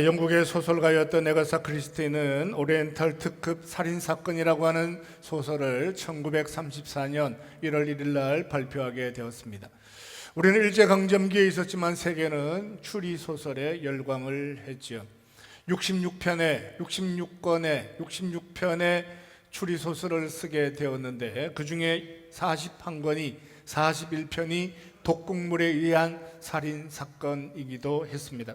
영국의 소설가였던 에가사 크리스티는 오리엔탈 특급 살인사건이라고 하는 소설을 1934년 1월 1일 날 발표하게 되었습니다. 우리는 일제강점기에 있었지만 세계는 추리소설에 열광을 했죠. 66편의 추리소설을 쓰게 되었는데 그 중에 41권이 41편이 독극물에 의한 살인사건이기도 했습니다.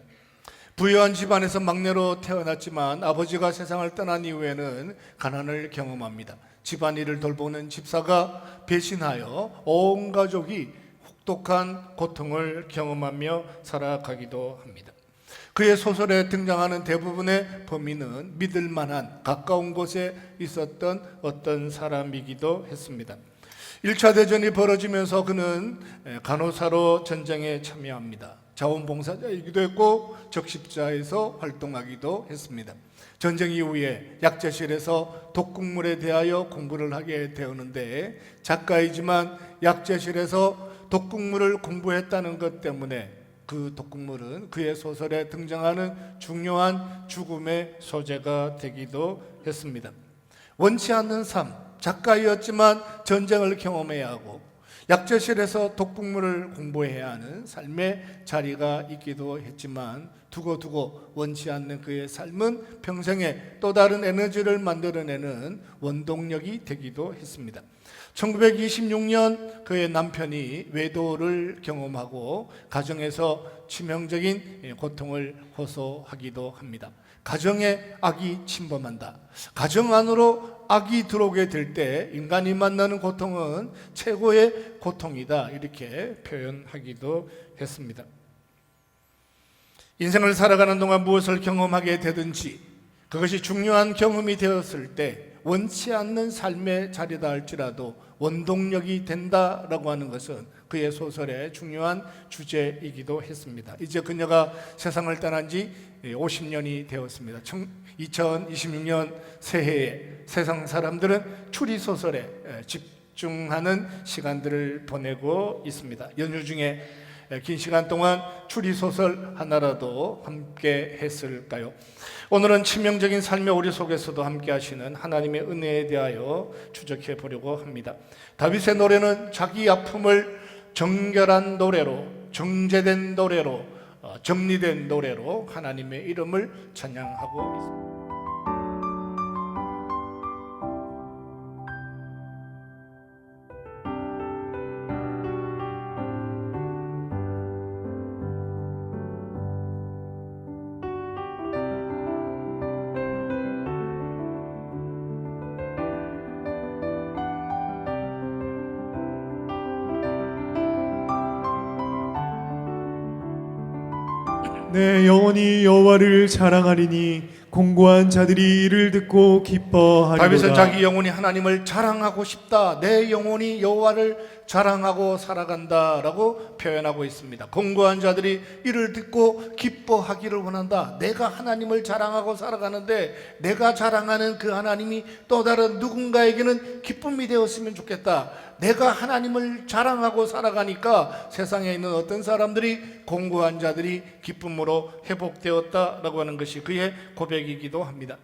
부유한 집안에서 막내로 태어났지만 아버지가 세상을 떠난 이후에는 가난을 경험합니다. 집안일을 돌보는 집사가 배신하여 온 가족이 혹독한 고통을 경험하며 살아가기도 합니다. 그의 소설에 등장하는 대부분의 범인은 믿을 만한 가까운 곳에 있었던 어떤 사람이기도 했습니다. 1차 대전이 벌어지면서 그는 간호사로 전쟁에 참여합니다. 자원봉사자이기도 했고 적십자에서 활동하기도 했습니다. 전쟁 이후에 약재실에서 독극물에 대하여 공부를 하게 되었는데 작가이지만 약재실에서 독극물을 공부했다는 것 때문에 그 독극물은 그의 소설에 등장하는 중요한 죽음의 소재가 되기도 했습니다. 원치 않는 삶, 작가이었지만 전쟁을 경험해야 하고 약재실에서 독극물을 공부해야 하는 삶의 자리가 있기도 했지만 두고두고 원치 않는 그의 삶은 평생에 또 다른 에너지를 만들어내는 원동력이 되기도 했습니다. 1926년 그의 남편이 외도를 경험하고 가정에서 치명적인 고통을 호소하기도 합니다. 가정에 악이 침범한다. 가정 안으로 악이 들어오게 될 때 인간이 만나는 고통은 최고의 고통이다. 이렇게 표현하기도 했습니다. 인생을 살아가는 동안 무엇을 경험하게 되든지 그것이 중요한 경험이 되었을 때 원치 않는 삶의 자리다 할지라도 원동력이 된다라고 하는 것은 그의 소설의 중요한 주제이기도 했습니다. 이제 그녀가 세상을 떠난 지 50년이 되었습니다. 2026년 새해에 세상 사람들은 추리소설에 집중하는 시간들을 보내고 있습니다. 연휴 중에 긴 시간 동안 추리소설 하나라도 함께 했을까요? 오늘은 치명적인 삶의 오류 속에서도 함께 하시는 하나님의 은혜에 대하여 추적해 보려고 합니다. 다윗의 노래는 자기 아픔을 정결한 노래로, 정제된 노래로, 정리된 노래로 하나님의 이름을 찬양하고 있습니다. 내 영혼이 여호와를 자랑하리니 공고한 자들이 이를 듣고 기뻐하리로다. 다윗은 자기 영혼이 하나님을 자랑하고 싶다. 내 영혼이 여호와를 자랑하고 살아간다라고 표현하고 있습니다. 공고한 자들이 이를 듣고 기뻐하기를 원한다. 내가 하나님을 자랑하고 살아가는데 내가 자랑하는 그 하나님이 또 다른 누군가에게는 기쁨이 되었으면 좋겠다. 내가 하나님을 자랑하고 살아가니까 세상에 있는 어떤 사람들이 공고한 자들이 기쁨으로 회복되었다라고 하는 것이 그의 고백이기도 합니다.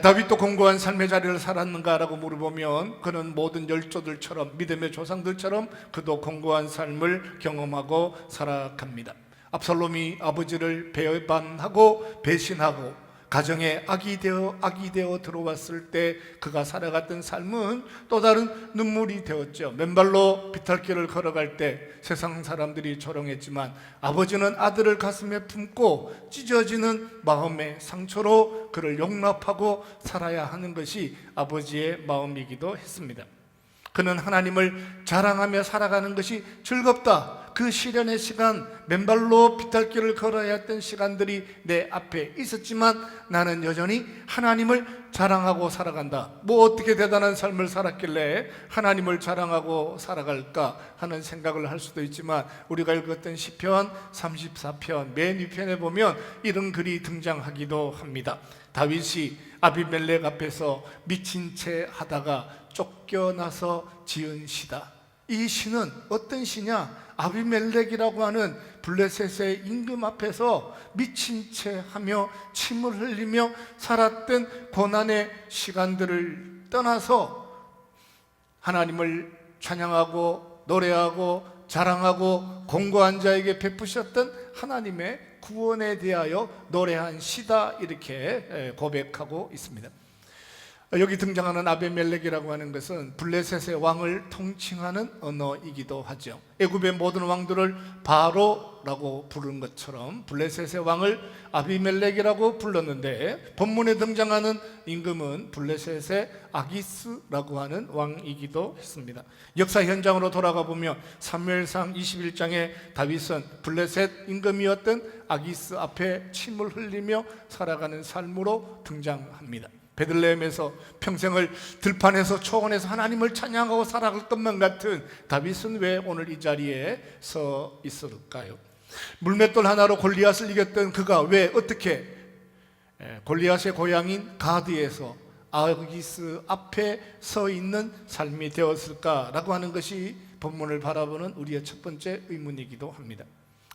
다윗도 공고한 삶의 자리를 살았는가라고 물어보면 그는 모든 열조들처럼 믿음의 조상들처럼 그도 공고한 삶을 경험하고 살아갑니다. 압살롬이 아버지를 배반하고 배신하고 가정에 악이 되어 들어왔을 때 그가 살아갔던 삶은 또 다른 눈물이 되었죠. 맨발로 비탈길을 걸어갈 때 세상 사람들이 조롱했지만 아버지는 아들을 가슴에 품고 찢어지는 마음의 상처로 그를 용납하고 살아야 하는 것이 아버지의 마음이기도 했습니다. 그는 하나님을 자랑하며 살아가는 것이 즐겁다. 그 시련의 시간, 맨발로 비탈길을 걸어야 했던 시간들이 내 앞에 있었지만 나는 여전히 하나님을 자랑하고 살아간다. 뭐 어떻게 대단한 삶을 살았길래 하나님을 자랑하고 살아갈까 하는 생각을 할 수도 있지만 우리가 읽었던 시편 34편 맨 위편에 보면 이런 글이 등장하기도 합니다. 다윗이 아비멜렉 앞에서 미친 채 하다가 쫓겨나서 지은 시다. 이 시는 어떤 시냐? 아비멜렉이라고 하는 블레셋의 임금 앞에서 미친 채 하며 침을 흘리며 살았던 고난의 시간들을 떠나서 하나님을 찬양하고 노래하고 자랑하고 공고한 자에게 베푸셨던 하나님의 구원에 대하여 노래한 시다, 이렇게 고백하고 있습니다. 여기 등장하는 아비멜렉이라고 하는 것은 블레셋의 왕을 통칭하는 언어이기도 하죠. 애굽의 모든 왕들을 바로라고 부르는 것처럼 블레셋의 왕을 아비멜렉이라고 불렀는데, 본문에 등장하는 임금은 블레셋의 아기스라고 하는 왕이기도 했습니다. 역사 현장으로 돌아가 보면 사무엘상 21장에 다윗은 블레셋 임금이었던 아기스 앞에 침을 흘리며 살아가는 삶으로 등장합니다. 베들레헴에서 평생을 들판에서 초원에서 하나님을 찬양하고 살아갈 것만 같은 다윗은 왜 오늘 이 자리에 서 있을까요? 물맷돌 하나로 골리앗을 이겼던 그가 왜 어떻게 골리앗의 고향인 가드에서 아기스 앞에 서 있는 삶이 되었을까라고 하는 것이 본문을 바라보는 우리의 첫 번째 의문이기도 합니다.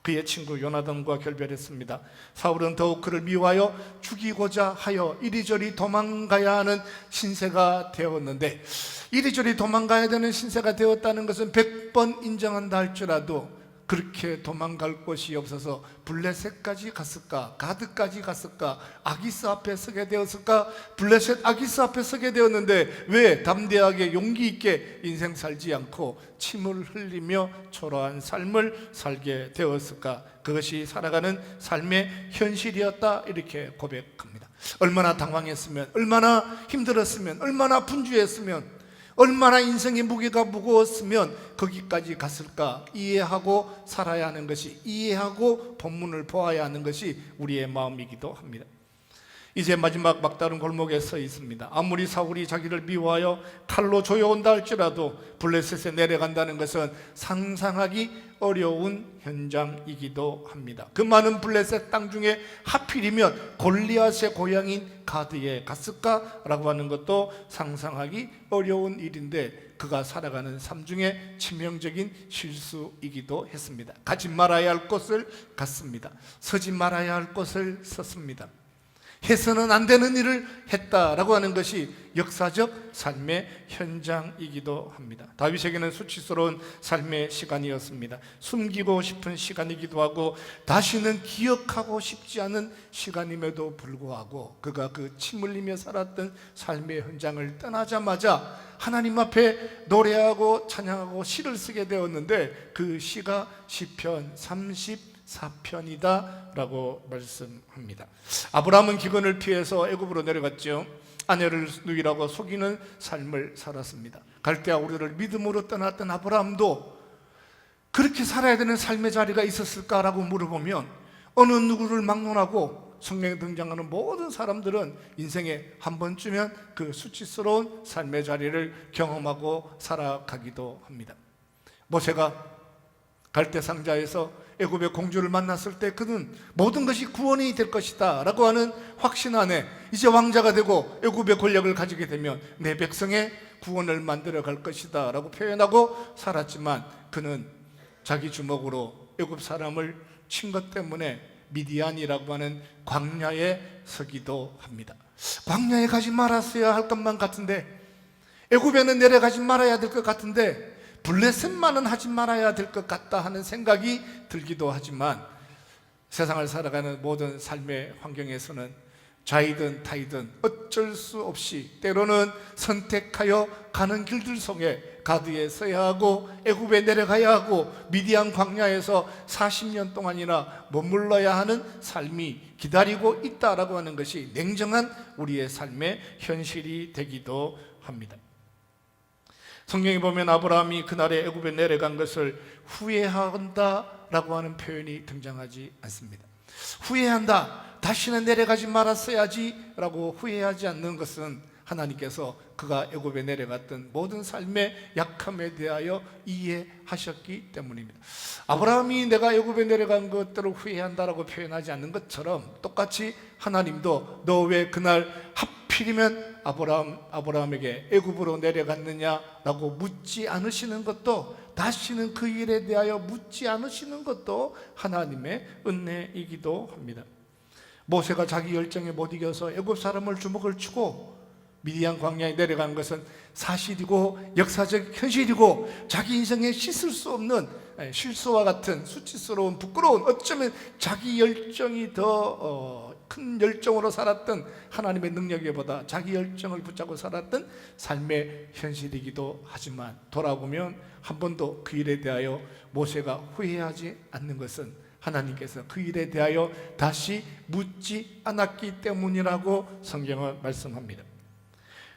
그의 친구 요나단과 결별했습니다. 사울은 더욱 그를 미워하여 죽이고자 하여 이리저리 도망가야 하는 신세가 되었는데, 이리저리 도망가야 되는 신세가 되었다는 것은 100번 인정한다 할지라도 그렇게 도망갈 곳이 없어서 블레셋까지 갔을까, 가드까지 갔을까, 아기스 앞에 서게 되었을까. 블레셋 아기스 앞에 서게 되었는데 왜 담대하게 용기 있게 인생 살지 않고 침을 흘리며 초라한 삶을 살게 되었을까? 그것이 살아가는 삶의 현실이었다, 이렇게 고백합니다. 얼마나 당황했으면, 얼마나 힘들었으면, 얼마나 분주했으면, 얼마나 인생의 무게가 무거웠으면 거기까지 갔을까? 이해하고 살아야 하는 것이, 이해하고 본문을 보아야 하는 것이 우리의 마음이기도 합니다. 이제 마지막 막다른 골목에 서 있습니다. 아무리 사울이 자기를 미워하여 칼로 조여온다 할지라도 블레셋에 내려간다는 것은 상상하기 어려운 현장이기도 합니다. 그 많은 블레셋 땅 중에 하필이면 골리앗의 고향인 가드에 갔을까라고 하는 것도 상상하기 어려운 일인데, 그가 살아가는 삶 중에 치명적인 실수이기도 했습니다. 가지 말아야 할 곳을 갔습니다. 서지 말아야 할 곳을 섰습니다. 해서는 안 되는 일을 했다라고 하는 것이 역사적 삶의 현장이기도 합니다. 다윗에게는 수치스러운 삶의 시간이었습니다. 숨기고 싶은 시간이기도 하고 다시는 기억하고 싶지 않은 시간임에도 불구하고 그가 그 침 흘리며 살았던 삶의 현장을 떠나자마자 하나님 앞에 노래하고 찬양하고 시를 쓰게 되었는데, 그 시가 시편 34편이다 라고 말씀합니다. 아브라함은 기근을 피해서 애굽으로 내려갔죠. 아내를 누이라고 속이는 삶을 살았습니다. 갈대아 우르를 믿음으로 떠났던 아브라함도 그렇게 살아야 되는 삶의 자리가 있었을까라고 물어보면, 어느 누구를 막론하고 성경에 등장하는 모든 사람들은 인생에 한 번쯤은 그 수치스러운 삶의 자리를 경험하고 살아가기도 합니다. 모세가 갈대 상자에서 애굽의 공주를 만났을 때 그는 모든 것이 구원이 될 것이다 라고 하는 확신 안에 이제 왕자가 되고 애굽의 권력을 가지게 되면 내 백성의 구원을 만들어 갈 것이다 라고 표현하고 살았지만, 그는 자기 주먹으로 애굽 사람을 친 것 때문에 미디안이라고 하는 광야에 서기도 합니다. 광야에 가지 말았어야 할 것만 같은데, 애굽에는 내려가지 말아야 될 것 같은데, 블레셋만은 하지 말아야 될 것 같다 하는 생각이 들기도 하지만, 세상을 살아가는 모든 삶의 환경에서는 좌이든 타이든 어쩔 수 없이 때로는 선택하여 가는 길들 속에 가드에 서야 하고 애굽에 내려가야 하고 미디안 광야에서 40년 동안이나 머물러야 하는 삶이 기다리고 있다라고 하는 것이 냉정한 우리의 삶의 현실이 되기도 합니다. 성경에 보면 아브라함이 그날에 애굽에 내려간 것을 후회한다라고 하는 표현이 등장하지 않습니다. 후회한다, 다시는 내려가지 말았어야지 라고 후회하지 않는 것은 하나님께서 그가 애굽에 내려갔던 모든 삶의 약함에 대하여 이해하셨기 때문입니다. 아브라함이 내가 애굽에 내려간 것들을 후회한다라고 표현하지 않는 것처럼, 똑같이 하나님도 너 왜 그날 하필이면 아브라함에게 애굽으로 내려갔느냐라고 묻지 않으시는 것도 다시는 그 일에 대하여 묻지 않으시는 것도 하나님의 은혜이기도 합니다. 모세가 자기 열정에 못 이겨서 애굽 사람을 주먹을 치고 미디안 광야에 내려간 것은 사실이고 역사적 현실이고 자기 인생에 씻을 수 없는 실수와 같은 수치스러운 부끄러운, 어쩌면 자기 열정이 더 큰 열정으로 살았던, 하나님의 능력보다 자기 열정을 붙잡고 살았던 삶의 현실이기도 하지만, 돌아보면 한 번도 그 일에 대하여 모세가 후회하지 않는 것은 하나님께서 그 일에 대하여 다시 묻지 않았기 때문이라고 성경은 말씀합니다.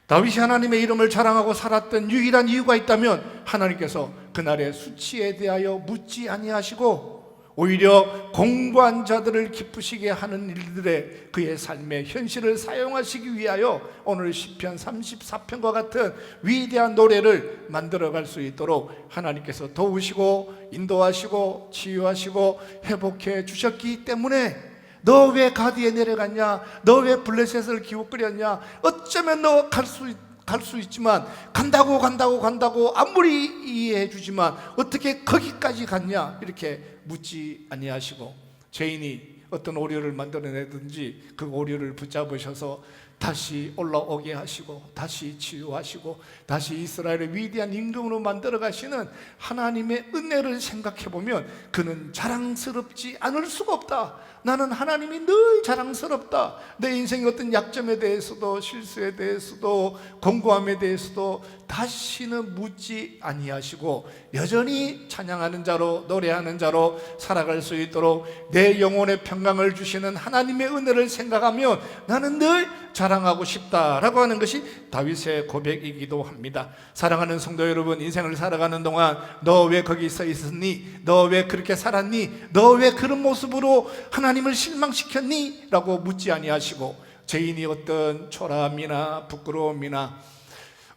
다윗이 하나님의 이름을 자랑하고 살았던 유일한 이유가 있다면 하나님께서 그날의 수치에 대하여 묻지 아니하시고 오히려 공고한 자들을 기쁘시게 하는 일들에 그의 삶의 현실을 사용하시기 위하여 오늘 시편 34편과 같은 위대한 노래를 만들어갈 수 있도록 하나님께서 도우시고 인도하시고 치유하시고 회복해 주셨기 때문에, 너 왜 가드에 내려갔냐, 너 왜 블레셋을 기웃거렸냐, 어쩌면 너 갈 수 있지만 간다고 아무리 이해해 주지만 어떻게 거기까지 갔냐, 이렇게 묻지 아니하시고, 죄인이 어떤 오류를 만들어내든지 그 오류를 붙잡으셔서 다시 올라오게 하시고 다시 치유하시고 다시 이스라엘의 위대한 임금으로 만들어 가시는 하나님의 은혜를 생각해 보면 그는 자랑스럽지 않을 수가 없다. 나는 하나님이 늘 자랑스럽다. 내 인생의 어떤 약점에 대해서도 실수에 대해서도 공고함에 대해서도 다시는 묻지 아니하시고 여전히 찬양하는 자로, 노래하는 자로 살아갈 수 있도록 내 영혼의 평강을 주시는 하나님의 은혜를 생각하면 나는 늘 자랑하고 싶다라고 하는 것이 다윗의 고백이기도 합니다. 사랑하는 성도 여러분, 인생을 살아가는 동안 너 왜 거기 서 있었니? 너 왜 그렇게 살았니? 너 왜 그런 모습으로 하나님을 실망시켰니? 라고 묻지 아니하시고, 죄인이 어떤 초라함이나 부끄러움이나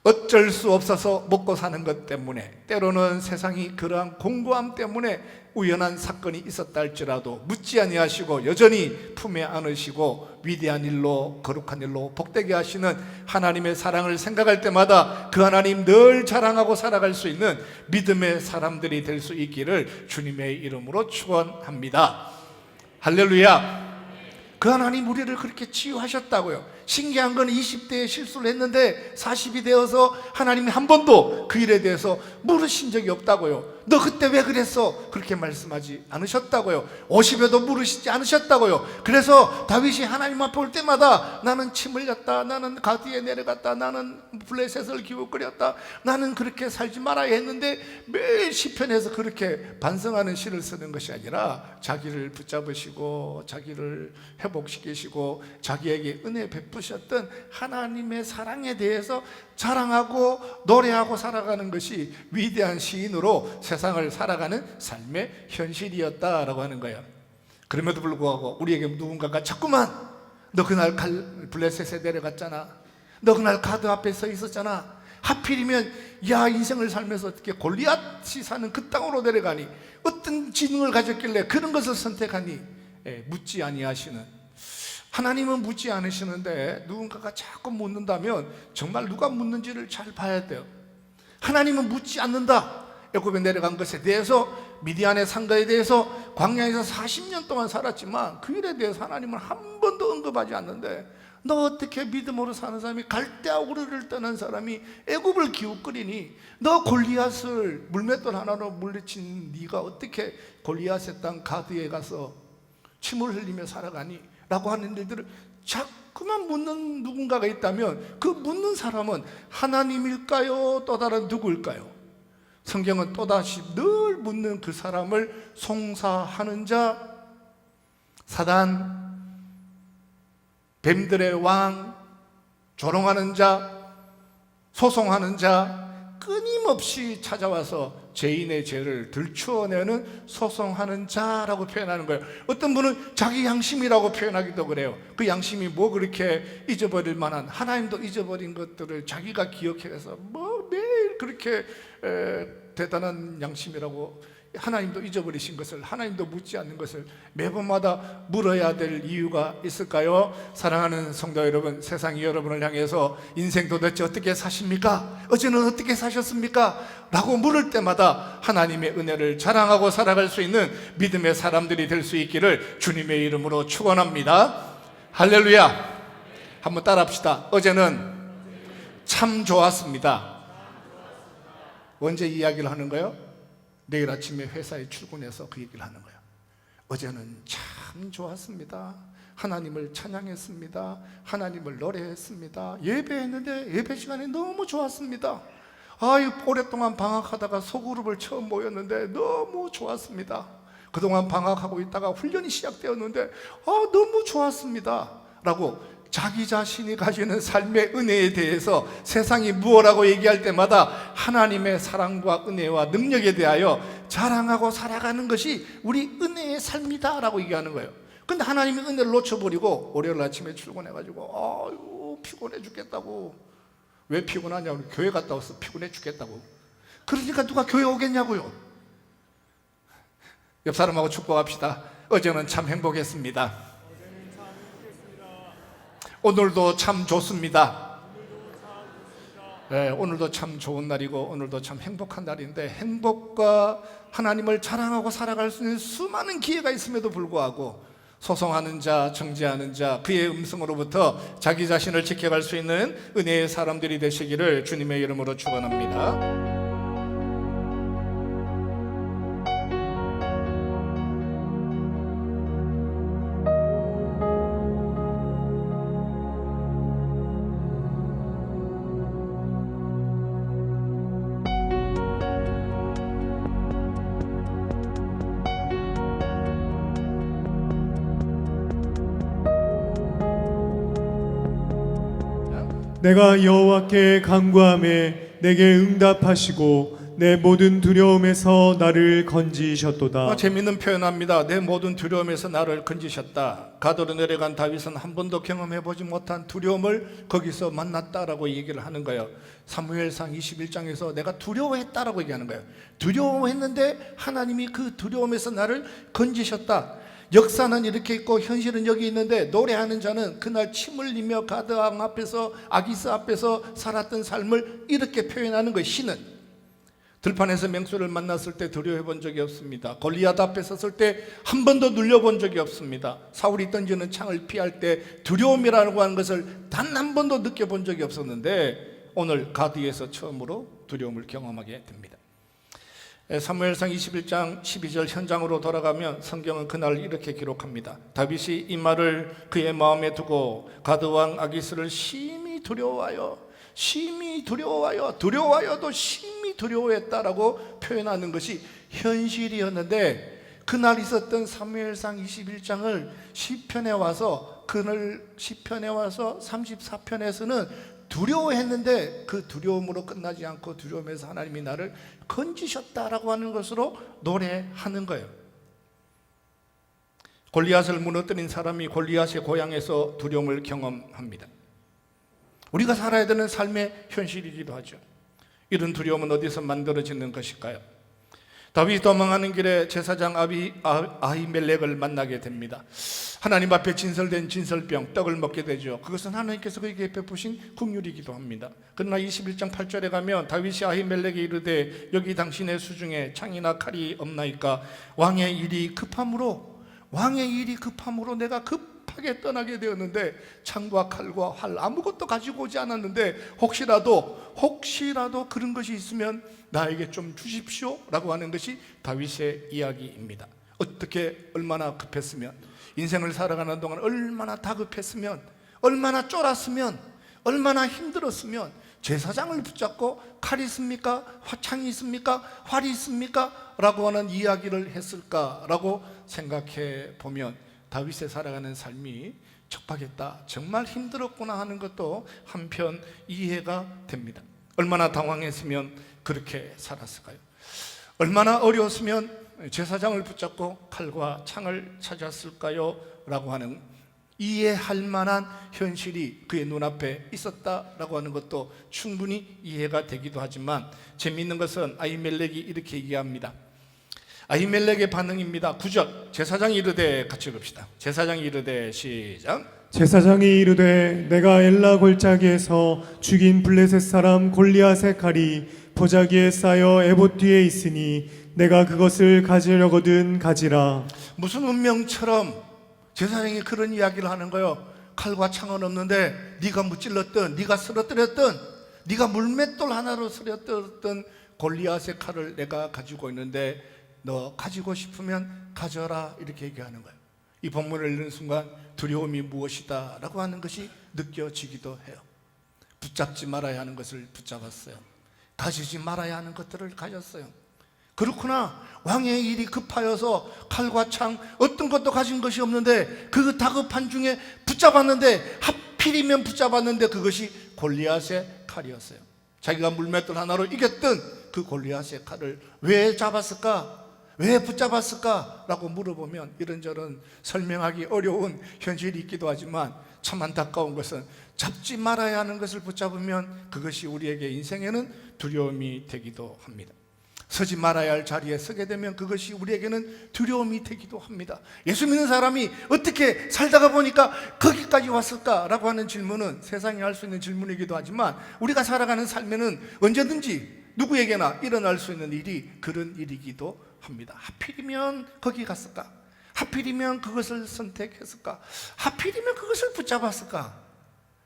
어쩔 수 없어서 먹고 사는 것 때문에, 때로는 세상이 그러한 공고함 때문에 우연한 사건이 있었다 할지라도 묻지 아니하시고 여전히 품에 안으시고 위대한 일로, 거룩한 일로 복되게 하시는 하나님의 사랑을 생각할 때마다 그 하나님 늘 자랑하고 살아갈 수 있는 믿음의 사람들이 될 수 있기를 주님의 이름으로 축원합니다. 할렐루야. 그 하나님 우리를 그렇게 치유하셨다고요. 신기한 건 20대에 실수를 했는데 40이 되어서 하나님이 한 번도 그 일에 대해서 물으신 적이 없다고요. 너 그때 왜 그랬어? 그렇게 말씀하지 않으셨다고요. 50에도 물으시지 않으셨다고요. 그래서 다윗이 하나님 앞에 올 때마다 나는 침 흘렸다, 나는 가드에 내려갔다, 나는 블레셋을 기웃거렸다, 나는 그렇게 살지 말아야 했는데, 매일 시편에서 그렇게 반성하는 시를 쓰는 것이 아니라 자기를 붙잡으시고 자기를 회복시키시고 자기에게 은혜 베푸셨던 하나님의 사랑에 대해서 자랑하고 노래하고 살아가는 것이 위대한 시인으로 세상을 살아가는 삶의 현실이었다라고 하는 거예요. 그럼에도 불구하고 우리에게 누군가가 자꾸만 너 그날 블레셋에 내려갔잖아, 너 그날 가드 앞에 서 있었잖아, 하필이면 야 인생을 살면서 어떻게 골리앗이 사는 그 땅으로 내려가니, 어떤 지능을 가졌길래 그런 것을 선택하니, 묻지 아니하시는 하나님은 묻지 않으시는데 누군가가 자꾸 묻는다면 정말 누가 묻는지를 잘 봐야 돼요. 하나님은 묻지 않는다. 애굽에 내려간 것에 대해서, 미디안의 산 것에 대해서, 광야에서 40년 동안 살았지만 그 일에 대해서 하나님은 한 번도 언급하지 않는데, 너 어떻게 믿음으로 사는 사람이, 갈대아 우르를 떠난 사람이 애굽을 기웃거리니, 너 골리앗을 물맷돌 하나로 물리친 네가 어떻게 골리앗의 땅 가드에 가서 침을 흘리며 살아가니? 라고 하는 일들을 자꾸만 묻는 누군가가 있다면 그 묻는 사람은 하나님일까요? 또 다른 누구일까요? 성경은 또다시 늘 묻는 그 사람을 송사하는 자, 사단, 뱀들의 왕, 조롱하는 자, 소송하는 자, 끊임없이 찾아와서 죄인의 죄를 들추어내는 소송하는 자라고 표현하는 거예요. 어떤 분은 자기 양심이라고 표현하기도 그래요. 그 양심이 뭐 그렇게 잊어버릴 만한, 하나님도 잊어버린 것들을 자기가 기억해서 뭐 매일 그렇게 대단한 양심이라고 하나님도 잊어버리신 것을, 하나님도 묻지 않는 것을 매번마다 물어야 될 이유가 있을까요? 사랑하는 성도 여러분, 세상이 여러분을 향해서 인생 도대체 어떻게 사십니까? 어제는 어떻게 사셨습니까? 라고 물을 때마다 하나님의 은혜를 자랑하고 살아갈 수 있는 믿음의 사람들이 될 수 있기를 주님의 이름으로 축원합니다. 할렐루야. 한번 따라합시다. 어제는 참 좋았습니다. 언제 이야기를 하는 거예요? 내일 아침에 회사에 출근해서 그 얘기를 하는 거예요. 어제는 참 좋았습니다. 하나님을 찬양했습니다. 하나님을 노래했습니다. 예배했는데 예배 시간이 너무 좋았습니다. 아유, 오랫동안 방학하다가 소그룹을 처음 모였는데 너무 좋았습니다. 그동안 방학하고 있다가 훈련이 시작되었는데 너무 좋았습니다 라고 자기 자신이 가지는 삶의 은혜에 대해서 세상이 무엇라고 얘기할 때마다 하나님의 사랑과 은혜와 능력에 대하여 자랑하고 살아가는 것이 우리 은혜의 삶이다 라고 얘기하는 거예요. 근데 하나님의 은혜를 놓쳐버리고 월요일 아침에 출근해가지고 아유 피곤해 죽겠다고. 왜 피곤하냐고. 교회 갔다 와서 피곤해 죽겠다고. 그러니까 누가 교회 오겠냐고요. 옆 사람하고 축복합시다. 어제는 참 행복했습니다. 오늘도 참 좋습니다. 네, 오늘도 참 좋은 날이고 오늘도 참 행복한 날인데, 행복과 하나님을 자랑하고 살아갈 수 있는 수많은 기회가 있음에도 불구하고 소송하는 자, 정죄하는 자, 그의 음성으로부터 자기 자신을 지켜갈 수 있는 은혜의 사람들이 되시기를 주님의 이름으로 축원합니다. 내가 여호와께 간구하매 내게 응답하시고 내 모든 두려움에서 나를 건지셨도다. 재미있는 표현합니다. 내 모든 두려움에서 나를 건지셨다. 가도로 내려간 다윗은 한 번도 경험해보지 못한 두려움을 거기서 만났다라고 얘기를 하는 거예요. 사무엘상 21장에서 내가 두려워했다라고 얘기하는 거예요. 두려워했는데 하나님이 그 두려움에서 나를 건지셨다. 역사는 이렇게 있고 현실은 여기 있는데, 노래하는 자는 그날 침 흘리며 가드왕 앞에서, 아기스 앞에서 살았던 삶을 이렇게 표현하는 거예요. 시는 들판에서 맹수를 만났을 때 두려워해 본 적이 없습니다. 골리앗 앞에 섰을 때 한 번도 눌려본 적이 없습니다. 사울이 던지는 창을 피할 때 두려움이라고 하는 것을 단 한 번도 느껴본 적이 없었는데, 오늘 가드에서 처음으로 두려움을 경험하게 됩니다. 사무엘상 21장 12절 현장으로 돌아가면 성경은 그날 이렇게 기록합니다. 다윗이 이 말을 그의 마음에 두고 가드왕 아기스를 심히 두려워하여, 두려워하여도 심히 두려워했다라고 표현하는 것이 현실이었는데, 그날 있었던 사무엘상 21장을 시편에 와서 34편에서는 두려워했는데 그 두려움으로 끝나지 않고 두려움에서 하나님이 나를 건지셨다라고 하는 것으로 노래하는 거예요. 골리앗을 무너뜨린 사람이 골리앗의 고향에서 두려움을 경험합니다. 우리가 살아야 되는 삶의 현실이기도 하죠. 이런 두려움은 어디서 만들어지는 것일까요? 다윗이 도망하는 길에 제사장 아히멜렉을 만나게 됩니다. 하나님 앞에 진설된 진설병, 떡을 먹게 되죠. 그것은 하나님께서 그에게 베푸신 국률이기도 합니다. 그러나 21장 8절에 가면 다윗이 아히멜렉에 이르되 여기 당신의 수중에 창이나 칼이 없나이까? 왕의 일이 급함으로 내가 급하게 떠나게 되었는데 창과 칼과 활 아무것도 가지고 오지 않았는데 혹시라도 그런 것이 있으면 나에게 좀 주십시오 라고 하는 것이 다윗의 이야기입니다. 어떻게, 얼마나 급했으면, 인생을 살아가는 동안 얼마나 다급했으면, 얼마나 쫄았으면, 얼마나 힘들었으면 제사장을 붙잡고 칼이 있습니까? 창이 있습니까? 활이 있습니까? 라고 하는 이야기를 했을까라고 생각해 보면 다윗의 살아가는 삶이 척박했다, 정말 힘들었구나 하는 것도 한편 이해가 됩니다. 얼마나 당황했으면 그렇게 살았을까요? 얼마나 어려웠으면 제사장을 붙잡고 칼과 창을 찾았을까요? 라고 하는, 이해할 만한 현실이 그의 눈앞에 있었다라고 하는 것도 충분히 이해가 되기도 하지만, 재미있는 것은 아히멜렉이 이렇게 얘기합니다. 아히멜렉의 반응입니다. 9절 제사장이 이르되, 같이 읽읍시다. 제사장이 이르되, 시작. 제사장이 이르되 내가 엘라 골짜기에서 죽인 블레셋 사람 골리앗의 칼이 보자기에 쌓여 에봇 뒤에 있으니 내가 그것을 가지려거든 가지라. 무슨 운명처럼 제사장이 그런 이야기를 하는 거예요. 칼과 창은 없는데 네가 무찔렀던, 네가 쓰러뜨렸던, 네가 물맷돌 하나로 쓰러뜨렸던 골리앗의 칼을 내가 가지고 있는데 너 가지고 싶으면 가져라, 이렇게 얘기하는 거예요. 이 본문을 읽는 순간 두려움이 무엇이다 라고 하는 것이 느껴지기도 해요. 붙잡지 말아야 하는 것을 붙잡았어요. 가지지 말아야 하는 것들을 가졌어요. 그렇구나, 왕의 일이 급하여서 칼과 창 어떤 것도 가진 것이 없는데 그 다급한 중에 붙잡았는데, 하필이면 붙잡았는데 그것이 골리앗의 칼이었어요. 자기가 물맷돌 하나로 이겼던 그 골리앗의 칼을 왜 잡았을까? 왜 붙잡았을까? 라고 물어보면 이런저런 설명하기 어려운 현실이 있기도 하지만 참 안타까운 것은 잡지 말아야 하는 것을 붙잡으면 그것이 우리에게 인생에는 두려움이 되기도 합니다. 서지 말아야 할 자리에 서게 되면 그것이 우리에게는 두려움이 되기도 합니다. 예수 믿는 사람이 어떻게 살다가 보니까 거기까지 왔을까라고 하는 질문은 세상이 할 수 있는 질문이기도 하지만 우리가 살아가는 삶에는 언제든지 누구에게나 일어날 수 있는 일이 그런 일이기도 합니다. 하필이면 거기 갔을까? 하필이면 그것을 선택했을까? 하필이면 그것을 붙잡았을까?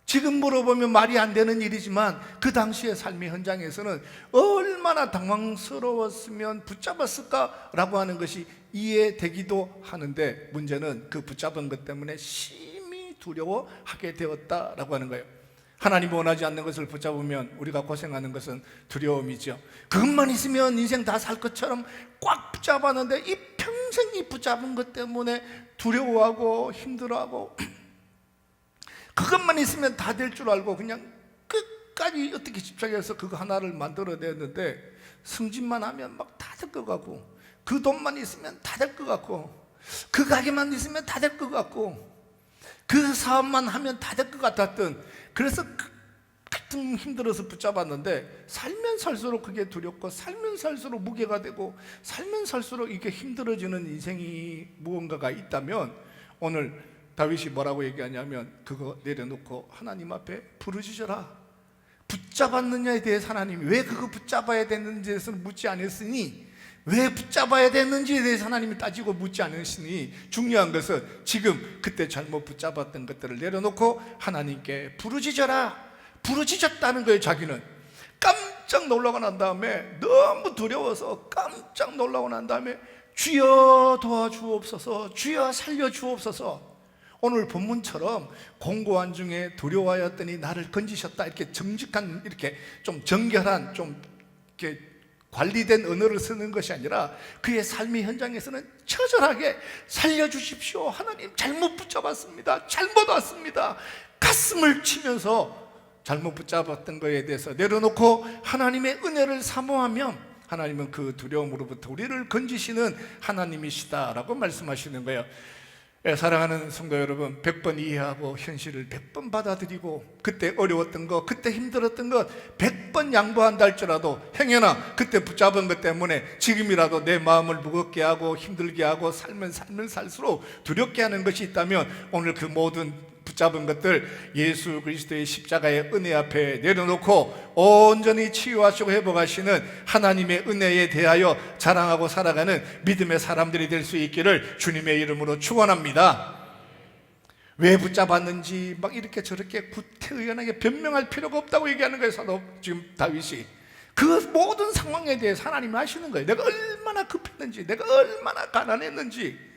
지금 물어보면 말이 안 되는 일이지만 그 당시의 삶의 현장에서는 얼마나 당황스러웠으면 붙잡았을까라고 하는 것이 이해되기도 하는데, 문제는 그 붙잡은 것 때문에 심히 두려워하게 되었다라고 하는 거예요. 하나님이 원하지 않는 것을 붙잡으면 우리가 고생하는 것은 두려움이죠. 그것만 있으면 인생 다 살 것처럼 꽉 붙잡았는데 이 평생 이 붙잡은 것 때문에 두려워하고 힘들어하고 그것만 있으면 다 될 줄 알고 그냥 끝까지 어떻게 집착해서 그거 하나를 만들어냈는데 승진만 하면 막 다 될 것 같고, 그 돈만 있으면 다 될 것 같고, 그 가게만 있으면 다 될 것 같고, 그 사업만 하면 다 될 것 같았던, 그래서 가끔 힘들어서 붙잡았는데 살면 살수록 그게 두렵고 살면 살수록 무게가 되고 살면 살수록 이게 힘들어지는 인생이 무언가가 있다면, 오늘 다윗이 뭐라고 얘기하냐면 그거 내려놓고 하나님 앞에 부르짖어라. 붙잡았느냐에 대해서 하나님이 왜 그거 붙잡아야 되는지에 대해서 묻지 않았으니, 왜 붙잡아야 되는지에 대해서 하나님이 따지고 묻지 않으시니, 중요한 것은 지금 그때 잘못 붙잡았던 것들을 내려놓고 하나님께 부르짖어라. 부르짖었다는 거예요. 자기는 깜짝 놀라고 난 다음에, 너무 두려워서 깜짝 놀라고 난 다음에 주여 도와주옵소서, 주여 살려주옵소서. 오늘 본문처럼 공고한 중에 두려워하였더니 나를 건지셨다, 이렇게 정직한, 이렇게 좀 정결한, 좀 이렇게 관리된 언어를 쓰는 것이 아니라 그의 삶의 현장에서는 처절하게 살려주십시오, 하나님 잘못 붙잡았습니다, 잘못 왔습니다, 가슴을 치면서 잘못 붙잡았던 것에 대해서 내려놓고 하나님의 은혜를 사모하면 하나님은 그 두려움으로부터 우리를 건지시는 하나님이시다라고 말씀하시는 거예요. 사랑하는 성도 여러분, 100번 이해하고 현실을 100번 받아들이고 그때 어려웠던 것, 그때 힘들었던 것 100번 양보한다 할지라도, 행여나 그때 붙잡은 것 때문에 지금이라도 내 마음을 무겁게 하고 힘들게 하고 살면 살수록 두렵게 하는 것이 있다면, 오늘 그 모든 붙잡은 것들 예수 그리스도의 십자가의 은혜 앞에 내려놓고 온전히 치유하시고 회복하시는 하나님의 은혜에 대하여 자랑하고 살아가는 믿음의 사람들이 될 수 있기를 주님의 이름으로 축원합니다. 왜 붙잡았는지 막 이렇게 저렇게 구태의연하게 변명할 필요가 없다고 얘기하는 거예요. 사도 지금 다윗이 그 모든 상황에 대해서 하나님이 아시는 거예요. 내가 얼마나 급했는지, 내가 얼마나 가난했는지,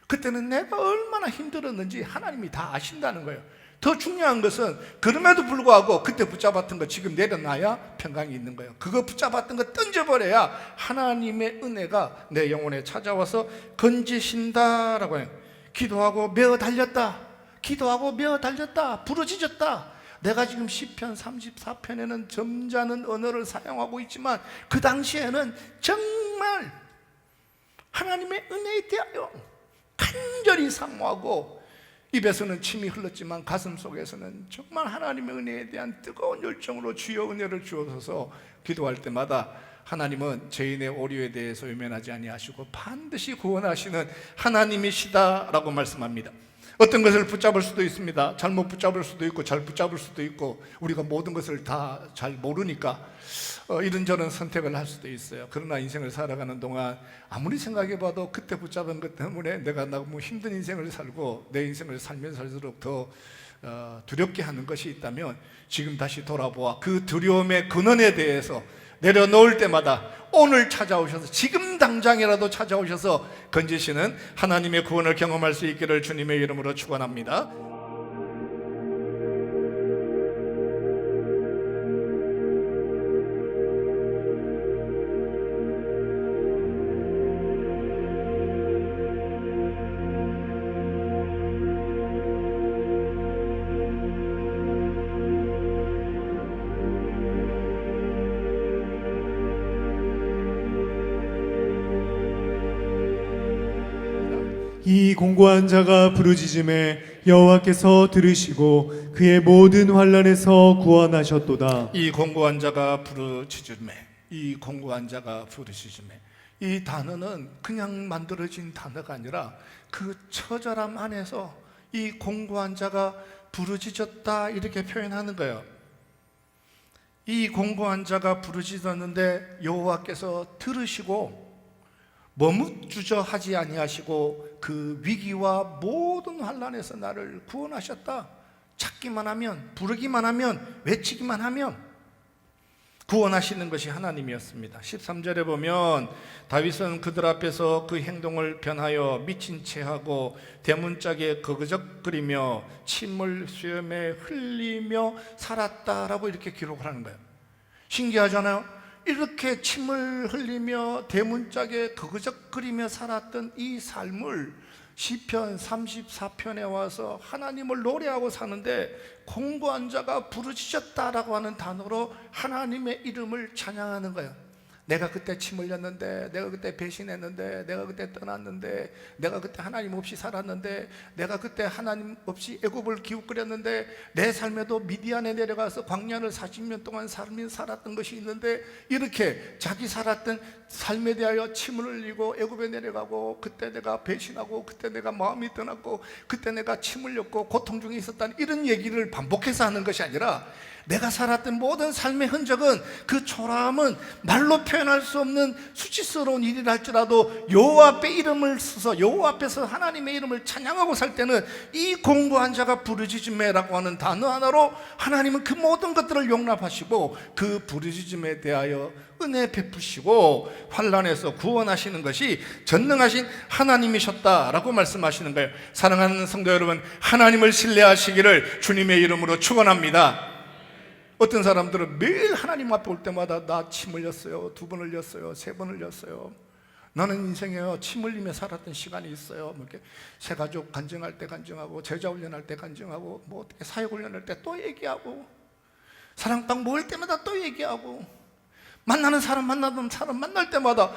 그때는 내가 얼마나 힘들었는지 하나님이 다 아신다는 거예요. 더 중요한 것은 그럼에도 불구하고 그때 붙잡았던 거 지금 내려놔야 평강이 있는 거예요. 그거 붙잡았던 거 던져버려야 하나님의 은혜가 내 영혼에 찾아와서 건지신다라고 해요. 기도하고 메어 달렸다, 기도하고 메어 달렸다, 부르짖었다. 내가 지금 시편 34편에는 점잖은 언어를 사용하고 있지만 그 당시에는 정말 하나님의 은혜에 대하여 간절히 사모하고, 입에서는 침이 흘렀지만 가슴 속에서는 정말 하나님의 은혜에 대한 뜨거운 열정으로 주여 은혜를 주옵소서 기도할 때마다 하나님은 죄인의 오류에 대해서 외면하지 아니하시고 반드시 구원하시는 하나님이시다라고 말씀합니다. 어떤 것을 붙잡을 수도 있습니다. 잘못 붙잡을 수도 있고 잘 붙잡을 수도 있고, 우리가 모든 것을 다 잘 모르니까 이런저런 선택을 할 수도 있어요. 그러나 인생을 살아가는 동안 아무리 생각해봐도 그때 붙잡은 것 때문에 내가 너무 힘든 인생을 살고 내 인생을 살면 살수록 더 두렵게 하는 것이 있다면, 지금 다시 돌아보아 그 두려움의 근원에 대해서 내려놓을 때마다 오늘 찾아오셔서, 지금 당장이라도 찾아오셔서 건지시는 하나님의 구원을 경험할 수 있기를 주님의 이름으로 축원합니다. 이 공고한 자가 부르짖음에 여호와께서 들으시고 그의 모든 환난에서 구원하셨도다. 이 공고한 자가 부르짖음에, 이 공고한 자가 부르짖음에, 이 단어는 그냥 만들어진 단어가 아니라 그 처절함 안에서 이 공고한 자가 부르짖었다 이렇게 표현하는 거예요. 이 공고한 자가 부르짖었는데 여호와께서 들으시고 머뭇주저하지 아니하시고 그 위기와 모든 환난에서 나를 구원하셨다. 찾기만 하면, 부르기만 하면, 외치기만 하면 구원하시는 것이 하나님이었습니다. 13절에 보면 다윗은 그들 앞에서 그 행동을 변하여 미친 채하고 대문짝에 거그적거리며 침을 수염에 흘리며 살았다라고 이렇게 기록을 하는 거예요. 신기하잖아요. 이렇게 침을 흘리며 대문짝에 거그적거리며 살았던 이 삶을 시편 34편에 와서 하나님을 노래하고 사는데, 공고한 자가 부르짖었다라고 하는 단어로 하나님의 이름을 찬양하는 거예요. 내가 그때 침 흘렸는데, 내가 그때 배신했는데, 내가 그때 떠났는데, 내가 그때 하나님 없이 살았는데, 내가 그때 하나님 없이 애굽을 기웃거렸는데, 내 삶에도 미디안에 내려가서 광야를 40년 동안 살았던 것이 있는데, 이렇게 자기 살았던 삶에 대하여 침을 흘리고 애굽에 내려가고, 그때 내가 배신하고, 그때 내가 마음이 떠났고, 그때 내가 침 흘렸고 고통 중에 있었다는 이런 얘기를 반복해서 하는 것이 아니라, 내가 살았던 모든 삶의 흔적은, 그 초라함은 말로 표현할 수 없는 수치스러운 일이라 할지라도 여호와 앞에 이름을 써서 여호와 앞에서 하나님의 이름을 찬양하고 살 때는 이 공고한 자가 부르짖음에라고 하는 단어 하나로 하나님은 그 모든 것들을 용납하시고 그 부르짖음에 대하여 은혜 베푸시고 환난에서 구원하시는 것이 전능하신 하나님이셨다라고 말씀하시는 거예요. 사랑하는 성도 여러분, 하나님을 신뢰하시기를 주님의 이름으로 축원합니다. 어떤 사람들은 매일 하나님 앞에 올 때마다 나 침 흘렸어요, 2번 흘렸어요, 3번 흘렸어요. 나는 인생에 침 흘리며 살았던 시간이 있어요. 뭐 이렇게 새가족 간증할 때 간증하고, 제자 훈련할 때 간증하고, 뭐 어떻게 사역 훈련할 때 또 얘기하고, 사랑방 모일 때마다 또 얘기하고, 만나는 사람 만날 때마다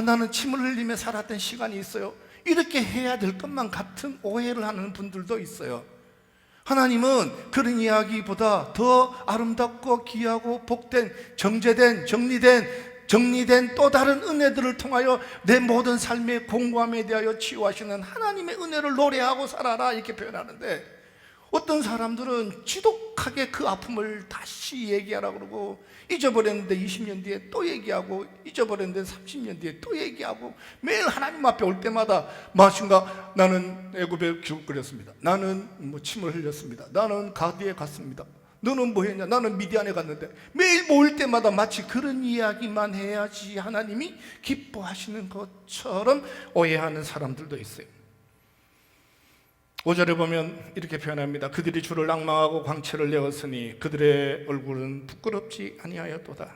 나는 침을 흘리며 살았던 시간이 있어요. 이렇게 해야 될 것만 같은 오해를 하는 분들도 있어요. 하나님은 그런 이야기보다 더 아름답고 귀하고 복된, 정제된, 정리된 또 다른 은혜들을 통하여 내 모든 삶의 공고함에 대하여 치유하시는 하나님의 은혜를 노래하고 살아라 이렇게 표현하는데, 어떤 사람들은 지독하게 그 아픔을 다시 얘기하라고 그러고, 잊어버렸는데 20년 뒤에 또 얘기하고, 잊어버렸는데 30년 뒤에 또 얘기하고, 매일 하나님 앞에 올 때마다 무엇인가, 나는 애굽에 기웃거렸습니다, 나는 뭐 침을 흘렸습니다, 나는 가디에 갔습니다, 너는 뭐 했냐, 나는 미디안에 갔는데, 매일 모일 때마다 마치 그런 이야기만 해야지 하나님이 기뻐하시는 것처럼 오해하는 사람들도 있어요. 5절에 보면 이렇게 표현합니다. 그들이 주를 낭망하고 광채를 내었으니 그들의 얼굴은 부끄럽지 아니하였도다.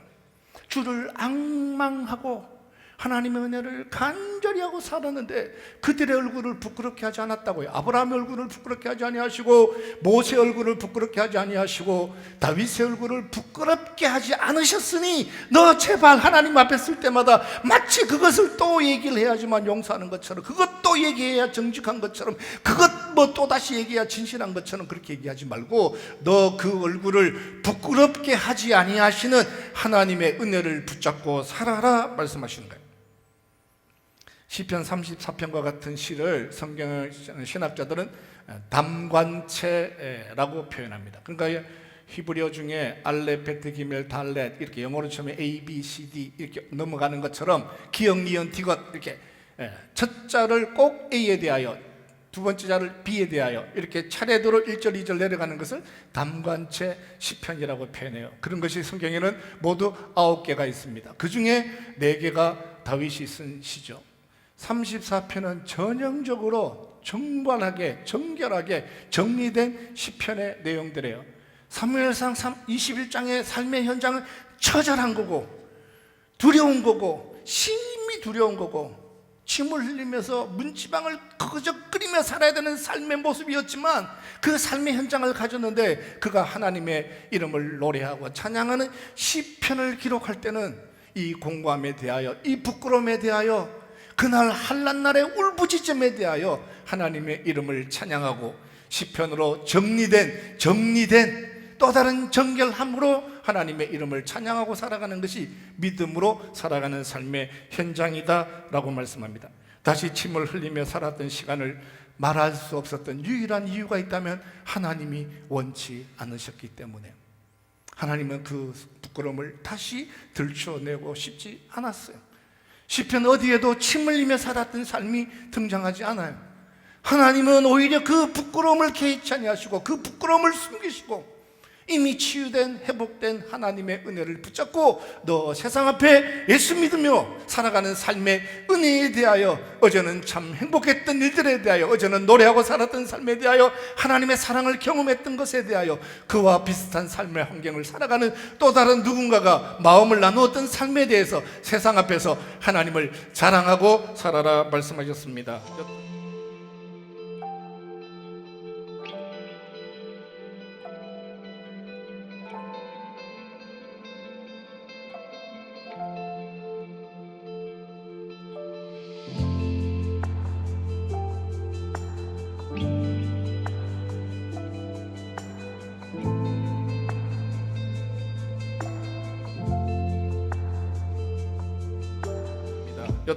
주를 앙망하고 하나님의 은혜를 간절히 하고 살았는데 그들의 얼굴을 부끄럽게 하지 않았다고요. 아브라함의 얼굴을 부끄럽게 하지 아니하시고, 모세의 얼굴을 부끄럽게 하지 아니하시고, 다윗의 얼굴을 부끄럽게 하지 않으셨으니 너 제발 하나님 앞에 쓸 때마다 마치 그것을 또 얘기를 해야지만 용서하는 것처럼, 그것 또 얘기해야 정직한 것처럼, 그것 뭐 또다시 얘기야 진실한 것처럼 그렇게 얘기하지 말고 너 그 얼굴을 부끄럽게 하지 아니하시는 하나님의 은혜를 붙잡고 살아라 말씀하시는 거예요. 시편 34편과 같은 시를 성경 신학자들은 담관체라고 표현합니다. 그러니까 히브리어 중에 알렙, 베트, 기멜, 달렛 이렇게 영어로 치면 A, B, C, D 이렇게 넘어가는 것처럼 기역, 니은, 디귿 이렇게 첫 자를 꼭 A에 대하여 두 번째 자를 B에 대하여 이렇게 차례대로 1절, 2절 내려가는 것을 담관체 시편이라고 표현해요. 그런 것이 성경에는 모두 9개가 있습니다. 그 중에 4개가 다윗이 쓴 시죠. 34편은 전형적으로 정관하게 정결하게 정리된 시편의 내용들이에요. 사무엘상 21장의 삶의 현장은 처절한 거고 두려운 거고 심히 두려운 거고 침을 흘리면서 문지방을 그저 끓이며 살아야 되는 삶의 모습이었지만 그 삶의 현장을 가졌는데 그가 하나님의 이름을 노래하고 찬양하는 시편을 기록할 때는 이 공고함에 대하여 이 부끄러움에 대하여 그날 한란날의 울부짖음에 대하여 하나님의 이름을 찬양하고 시편으로 정리된 또 다른 정결함으로 하나님의 이름을 찬양하고 살아가는 것이 믿음으로 살아가는 삶의 현장이다라고 말씀합니다. 다시 침을 흘리며 살았던 시간을 말할 수 없었던 유일한 이유가 있다면 하나님이 원치 않으셨기 때문에 하나님은 그 부끄러움을 다시 들춰내고 싶지 않았어요. 시편 어디에도 침 흘리며 살았던 삶이 등장하지 않아요. 하나님은 오히려 그 부끄러움을 개의치 아니하시고 그 부끄러움을 숨기시고 이미 치유된 회복된 하나님의 은혜를 붙잡고 너 세상 앞에 예수 믿으며 살아가는 삶의 은혜에 대하여 어제는 참 행복했던 일들에 대하여 어제는 노래하고 살았던 삶에 대하여 하나님의 사랑을 경험했던 것에 대하여 그와 비슷한 삶의 환경을 살아가는 또 다른 누군가가 마음을 나누었던 삶에 대해서 세상 앞에서 하나님을 자랑하고 살아라 말씀하셨습니다.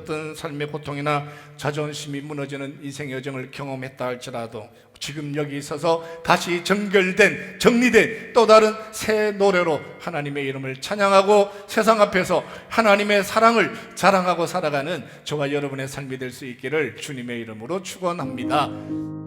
어떤 삶의 고통이나 자존심이 무너지는 인생의 여정을 경험했다 할지라도 지금 여기 있어서 다시 정결된 정리된 또 다른 새 노래로 하나님의 이름을 찬양하고 세상 앞에서 하나님의 사랑을 자랑하고 살아가는 저와 여러분의 삶이 될 수 있기를 주님의 이름으로 축원합니다.